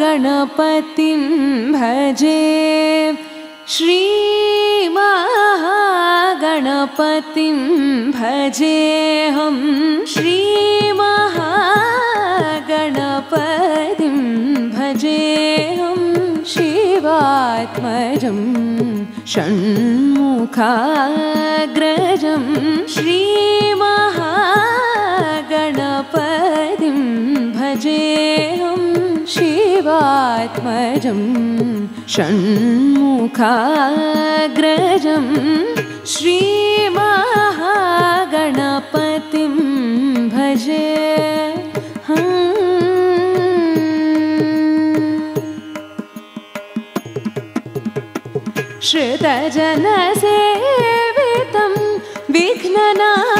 श्रीमहागणपतिं भजे श्रीमहागणपतिं भजेऽहं श्रीमहागणपतिं भजेऽहं शिवात्मजं षण्मुखाग्रजं श्रीमहागणपतिं भजेऽहं शिवात्मजं षण्मुखाग्रजं श्रीमहागणपतिं भजे श्रुतजनसेवितं विघ्ननाशकम्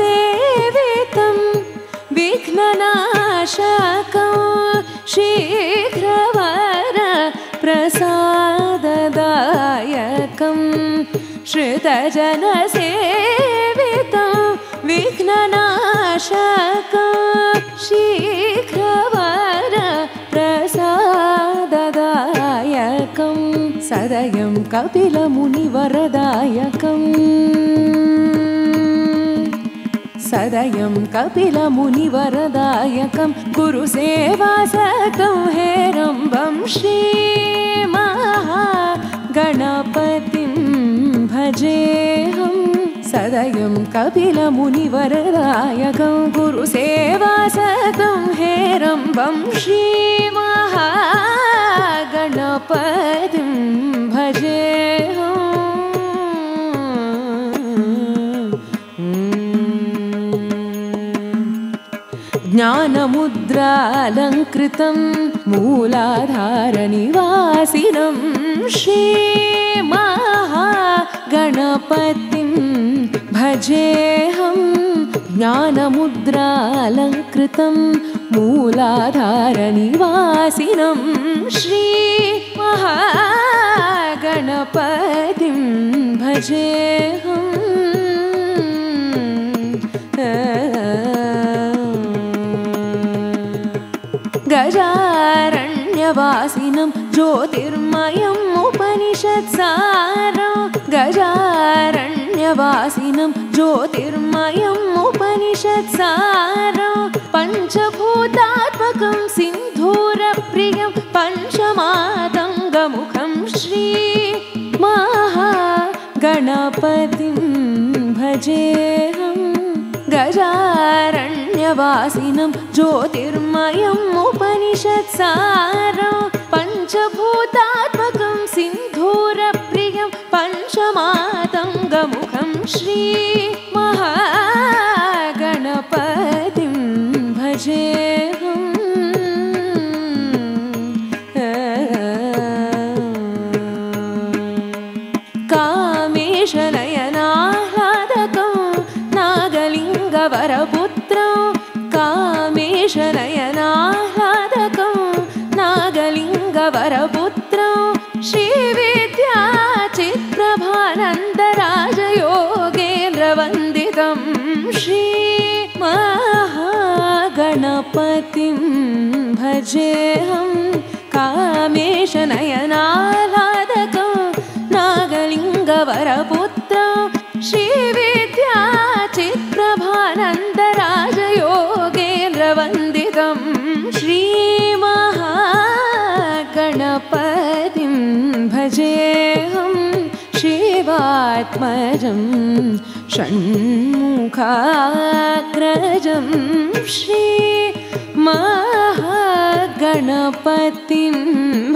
श्रुतजनसेवितं विघ्ननाशकं शीघ्रवर प्रसाददायकं श्रुतजनसेवितं विघ्ननाशकं शीघ्रवर प्रसाददायकं सदयं कपिलमुनिवरदायकम् सदयं कपिलमुनिवरदायकं गुरुसेवासक्तं हेरम्बं श्रीमहागणपतिं भजेऽहं सदयं कपिलमुनिवरदायकं गुरुसेवासक्तं हेरम्बं श्रीमहागणपतिं भजेऽहम् ज्ञानमुद्रालङ्कृतं मूलाधारनिवासिनं श्रीमहागणपतिं भजेऽहं ज्ञानमुद्रालङ्कृतं मूलाधारनिवासिनं श्रीमहागणपतिं भजेऽहम् गजारण्यवासिनं ज्योतिर्मयम् उपनिषत्सारं गजारण्यवासिनं ज्योतिर्मयम् उपनिषत्सारं पञ्चभूतात्मकं सिन्धूरप्रियं पञ्चमातङ्गमुखं श्रीमहागणपतिं भजेऽहं गजारण्यवासिनं ज्योतिर्मयम् उपनिषत्सारं पञ्चभूतात्मकं सिन्धूरप्रियं पञ्चमातङ्गमुखं श्रीमहागणपतिं भजेऽहम् कामेशनयनाह्लादकं नागलिङ्गवरपुत्रं कामेशनयनाह्लादकं नागलिङ्गवरपुत्रं श्रीविद्याचित्रभानन्दराजयोगेन्द्रवन्दितं श्रीमहागणपतिं भजेऽहं कामेशनयनाह्लादकं नागलिङ्गवरपुत्रं श्रीविद्याचित्रभानन्दराजयोगेन्द्रवन्दितं श्रीमहागणपतिं भजेऽहं शिवात्मजं षण्मुखाग्रजं श्रीमहागणपतिं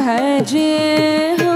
भजेऽहम्